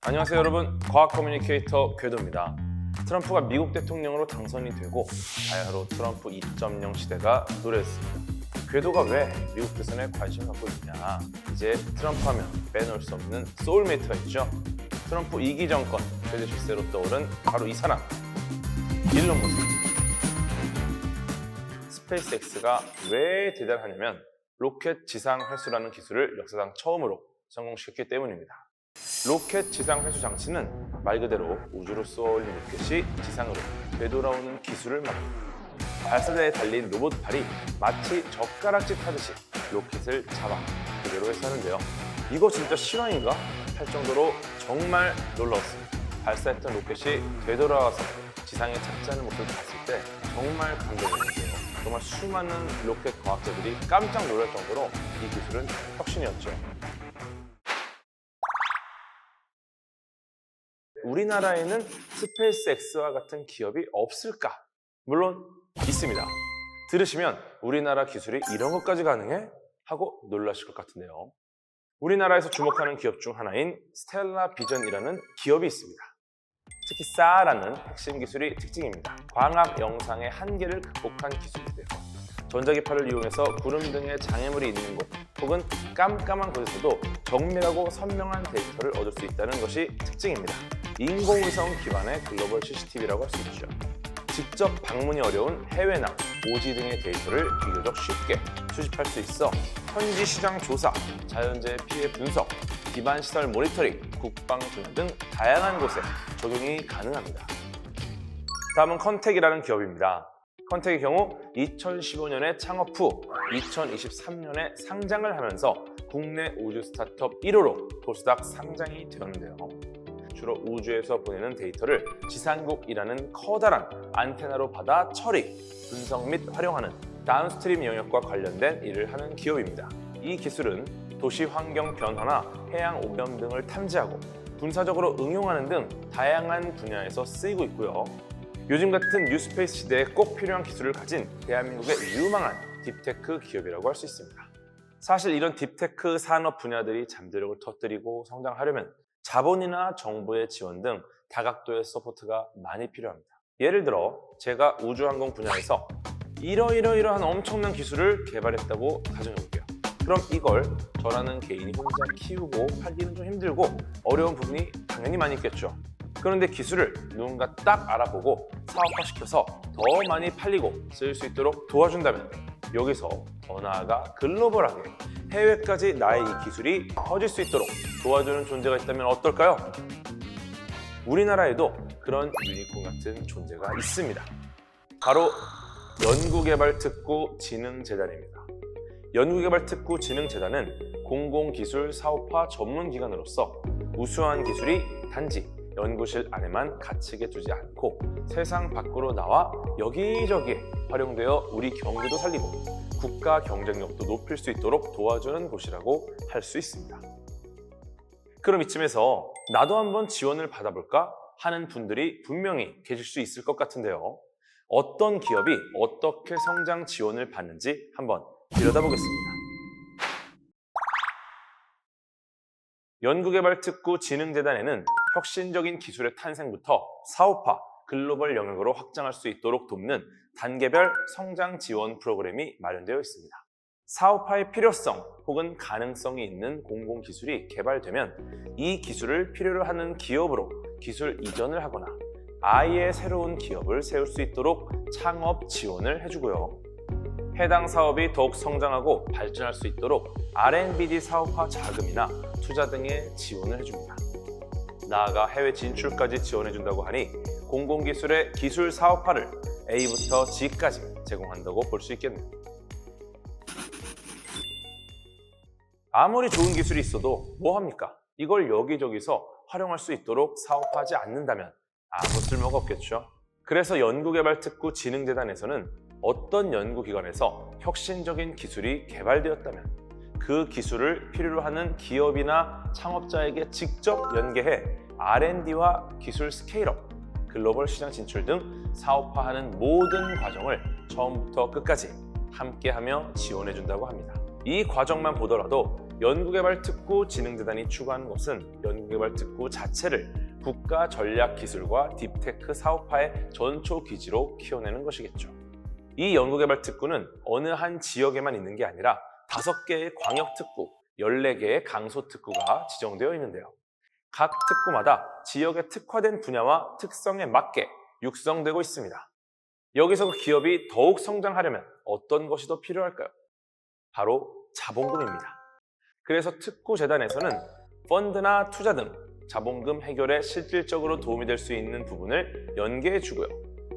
안녕하세요 여러분, 과학 커뮤니케이터 궤도입니다. 트럼프가 미국 대통령으로 당선이 되고 바야흐로 트럼프 2.0 시대가 노래했습니다. 궤도가 왜 미국 대선에 관심을 갖고 있냐? 이제 트럼프 하면 빼놓을 수 없는 소울메이트가 있죠. 트럼프 2기 정권 궤도 실세로 떠오른 바로 이 사람, 일론 머스크. 스페이스X가 왜 대단하냐면 로켓 지상 회수라는 기술을 역사상 처음으로 성공시켰기 때문입니다. 로켓 지상 회수 장치는 말 그대로 우주로 쏘아올린 로켓이 지상으로 되돌아오는 기술을 말합니다. 발사대에 달린 로봇팔이 마치 젓가락질 하듯이 로켓을 잡아 그대로 회수하는데요. 이거 진짜 실화인가? 할 정도로 정말 놀라웠습니다. 발사했던 로켓이 되돌아와서 지상에 착지하는 모습을 봤을 때 정말 감동이었는데요. 정말 수많은 로켓 과학자들이 깜짝 놀랄 정도로 이 기술은 혁신이었죠. 우리나라에는 스페이스X와 같은 기업이 없을까? 물론 있습니다. 들으시면 우리나라 기술이 이런 것까지 가능해? 하고 놀라실 것 같은데요. 우리나라에서 주목하는 기업 중 하나인 스텔라 비전이라는 기업이 있습니다. 특히 SA라는 핵심 기술이 특징입니다. 광학 영상의 한계를 극복한 기술인데요. 전자기파를 이용해서 구름 등의 장애물이 있는 곳 혹은 깜깜한 곳에서도 정밀하고 선명한 데이터를 얻을 수 있다는 것이 특징입니다. 인공위성 기반의 글로벌 CCTV라고 할 수 있죠. 직접 방문이 어려운 해외나 오지 등의 데이터를 비교적 쉽게 수집할 수 있어 현지 시장 조사, 자연재해 피해 분석, 기반 시설 모니터링, 국방 분야 등 다양한 곳에 적용이 가능합니다. 다음은 컨텍이라는 기업입니다. 컨텍의 경우 2015년에 창업 후 2023년에 상장을 하면서 국내 우주 스타트업 1호로 토스닥 상장이 되었는데요. 주로 우주에서 보내는 데이터를 지상국이라는 커다란 안테나로 받아 처리, 분석 및 활용하는 다운스트림 영역과 관련된 일을 하는 기업입니다. 이 기술은 도시 환경 변화나 해양 오염 등을 탐지하고 군사적으로 응용하는 등 다양한 분야에서 쓰이고 있고요. 요즘 같은 뉴스페이스 시대에 꼭 필요한 기술을 가진 대한민국의 유망한 딥테크 기업이라고 할 수 있습니다. 사실 이런 딥테크 산업 분야들이 잠재력을 터뜨리고 성장하려면 자본이나 정부의 지원 등 다각도의 서포트가 많이 필요합니다. 예를 들어 제가 우주항공 분야에서 이러이러한 엄청난 기술을 개발했다고 가정해볼게요. 그럼 이걸 저라는 개인이 혼자 키우고 팔기는 좀 힘들고 어려운 부분이 당연히 많이 있겠죠. 그런데 기술을 누군가 딱 알아보고 사업화시켜서 더 많이 팔리고 쓰일 수 있도록 도와준다면 여기서 더 나아가 글로벌하게 해외까지 나의 이 기술이 퍼질 수 있도록 도와주는 존재가 있다면 어떨까요? 우리나라에도 그런 유니콘 같은 존재가 있습니다. 바로 연구개발특구진흥재단입니다. 연구개발특구진흥재단은 공공기술 사업화 전문기관으로서 우수한 기술이 단지 연구실 안에만 갇히게 두지 않고 세상 밖으로 나와 여기저기에 활용되어 우리 경기도 살리고 국가 경쟁력도 높일 수 있도록 도와주는 곳이라고 할 수 있습니다. 그럼 이쯤에서 나도 한번 지원을 받아볼까 하는 분들이 분명히 계실 수 있을 것 같은데요. 어떤 기업이 어떻게 성장 지원을 받는지 한번 들여다보겠습니다. 연구개발특구진흥재단에는 혁신적인 기술의 탄생부터 사업화, 글로벌 영역으로 확장할 수 있도록 돕는 단계별 성장 지원 프로그램이 마련되어 있습니다. 사업화의 필요성 혹은 가능성이 있는 공공기술이 개발되면 이 기술을 필요로 하는 기업으로 기술 이전을 하거나 아예 새로운 기업을 세울 수 있도록 창업 지원을 해주고요. 해당 사업이 더욱 성장하고 발전할 수 있도록 R&D 사업화 자금이나 투자 등의 지원을 해줍니다. 나아가 해외 진출까지 지원해준다고 하니 공공기술의 기술 사업화를 A부터 G까지 제공한다고 볼 수 있겠네요. 아무리 좋은 기술이 있어도 뭐합니까? 이걸 여기저기서 활용할 수 있도록 사업하지 않는다면 아무 쓸모가 없겠죠. 그래서 연구개발특구진흥재단에서는 어떤 연구기관에서 혁신적인 기술이 개발되었다면 그 기술을 필요로 하는 기업이나 창업자에게 직접 연계해 R&D와 기술 스케일업, 글로벌 시장 진출 등 사업화하는 모든 과정을 처음부터 끝까지 함께하며 지원해준다고 합니다. 이 과정만 보더라도 연구개발특구진흥재단이 추구하는 것은 연구개발특구 자체를 국가 전략기술과 딥테크 사업화의 전초 기지로 키워내는 것이겠죠. 이 연구개발특구는 어느 한 지역에만 있는 게 아니라 5개의 광역특구, 14개의 강소특구가 지정되어 있는데요. 각 특구마다 지역의 특화된 분야와 특성에 맞게 육성되고 있습니다. 여기서 그 기업이 더욱 성장하려면 어떤 것이 더 필요할까요? 바로 자본금입니다. 그래서 특구재단에서는 펀드나 투자 등 자본금 해결에 실질적으로 도움이 될 수 있는 부분을 연계해 주고요.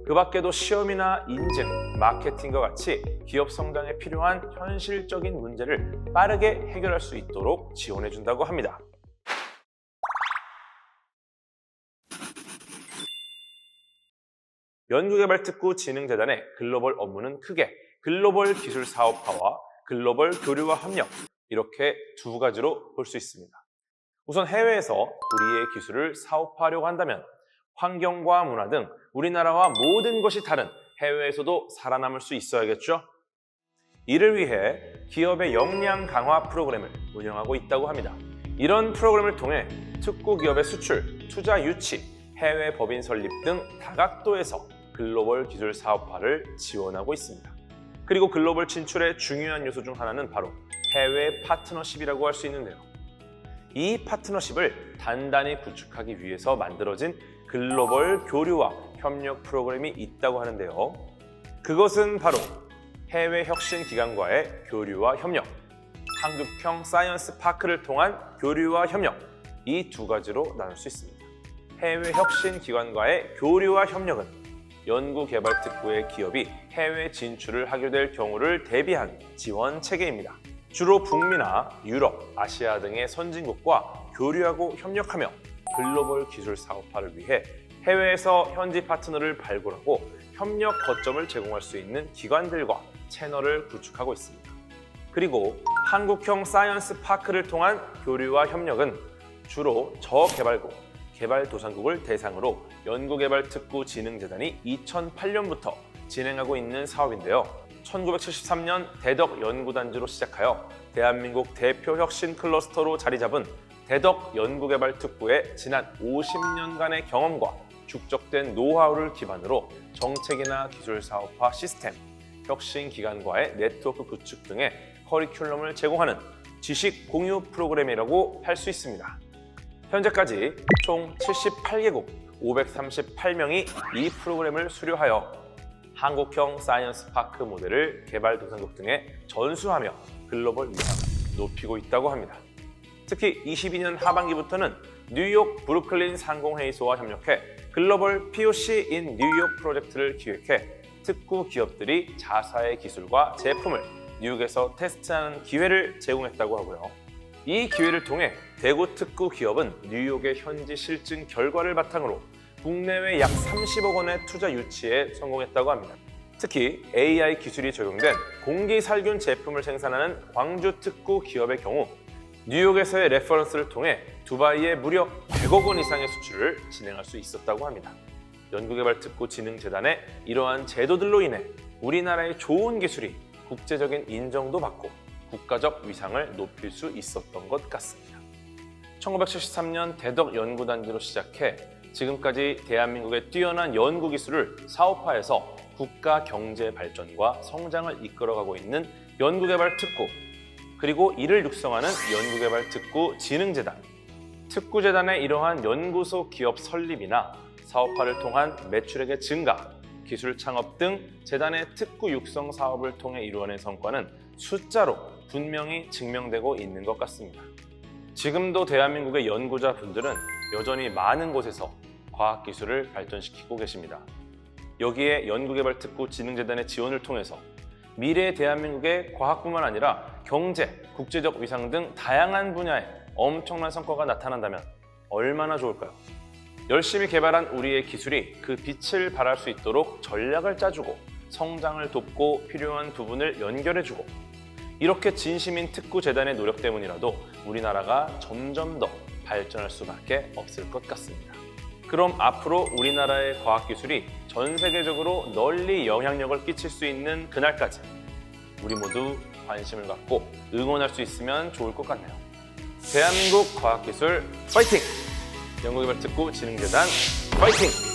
그 밖에도 시험이나 인증, 마케팅과 같이 기업 성장에 필요한 현실적인 문제를 빠르게 해결할 수 있도록 지원해 준다고 합니다. 연구개발특구진흥재단의 글로벌 업무는 크게 글로벌 기술 사업화와 글로벌 교류와 협력, 이렇게 2가지로 볼 수 있습니다. 우선 해외에서 우리의 기술을 사업화하려고 한다면 환경과 문화 등 우리나라와 모든 것이 다른 해외에서도 살아남을 수 있어야겠죠? 이를 위해 기업의 역량 강화 프로그램을 운영하고 있다고 합니다. 이런 프로그램을 통해 특구 기업의 수출, 투자 유치, 해외 법인 설립 등 다각도에서 글로벌 기술 사업화를 지원하고 있습니다. 그리고 글로벌 진출의 중요한 요소 중 하나는 바로 해외 파트너십이라고 할 수 있는데요. 이 파트너십을 단단히 구축하기 위해서 만들어진 글로벌 교류와 협력 프로그램이 있다고 하는데요. 그것은 바로 해외 혁신 기관과의 교류와 협력, 한국형 사이언스 파크를 통한 교류와 협력, 이 2가지로 나눌 수 있습니다. 해외 혁신 기관과의 교류와 협력은 연구개발특구의 기업이 해외 진출을 하게 될 경우를 대비한 지원 체계입니다. 주로 북미나 유럽, 아시아 등의 선진국과 교류하고 협력하며 글로벌 기술 사업화를 위해 해외에서 현지 파트너를 발굴하고 협력 거점을 제공할 수 있는 기관들과 채널을 구축하고 있습니다. 그리고 한국형 사이언스 파크를 통한 교류와 협력은 주로 저개발국, 개발도상국을 대상으로 연구개발특구진흥재단이 2008년부터 진행하고 있는 사업인데요. 1973년 대덕 연구단지로 시작하여 대한민국 대표 혁신 클러스터로 자리 잡은 대덕 연구개발특구의 지난 50년간의 경험과 축적된 노하우를 기반으로 정책이나 기술 사업화 시스템, 혁신 기관과의 네트워크 구축 등의 커리큘럼을 제공하는 지식 공유 프로그램이라고 할 수 있습니다. 현재까지 총 78개국 538명이 이 프로그램을 수료하여 한국형 사이언스 파크 모델을 개발도상국 등에 전수하며 글로벌 위상을 높이고 있다고 합니다. 특히 22년 하반기부터는 뉴욕 브루클린 상공회의소와 협력해 글로벌 POC in 뉴욕 프로젝트를 기획해 특구 기업들이 자사의 기술과 제품을 뉴욕에서 테스트하는 기회를 제공했다고 하고요. 이 기회를 통해 대구 특구 기업은 뉴욕의 현지 실증 결과를 바탕으로 국내외 약 30억 원의 투자 유치에 성공했다고 합니다. 특히 AI 기술이 적용된 공기살균 제품을 생산하는 광주 특구 기업의 경우 뉴욕에서의 레퍼런스를 통해 두바이에 무려 100억 원 이상의 수출을 진행할 수 있었다고 합니다. 연구개발특구진흥재단의 이러한 제도들로 인해 우리나라의 좋은 기술이 국제적인 인정도 받고 국가적 위상을 높일 수 있었던 것 같습니다. 1973년 대덕 연구단지로 시작해 지금까지 대한민국의 뛰어난 연구기술을 사업화해서 국가 경제 발전과 성장을 이끌어가고 있는 연구개발특구, 그리고 이를 육성하는 연구개발특구진흥재단. 특구재단의 이러한 연구소 기업 설립이나 사업화를 통한 매출액의 증가, 기술 창업 등 재단의 특구 육성 사업을 통해 이루어낸 성과는 숫자로 분명히 증명되고 있는 것 같습니다. 지금도 대한민국의 연구자분들은 여전히 많은 곳에서 과학기술을 발전시키고 계십니다. 여기에 연구개발특구진흥재단의 지원을 통해서 미래의 대한민국의 과학뿐만 아니라 경제, 국제적 위상 등 다양한 분야에 엄청난 성과가 나타난다면 얼마나 좋을까요? 열심히 개발한 우리의 기술이 그 빛을 발할 수 있도록 전략을 짜주고 성장을 돕고 필요한 부분을 연결해주고, 이렇게 진심인 특구재단의 노력 때문이라도 우리나라가 점점 더 발전할 수밖에 없을 것 같습니다. 그럼 앞으로 우리나라의 과학기술이 전 세계적으로 널리 영향력을 끼칠 수 있는 그날까지 우리 모두 관심을 갖고 응원할 수 있으면 좋을 것 같네요. 대한민국 과학기술 파이팅! 연구개발특구 진흥재단 파이팅!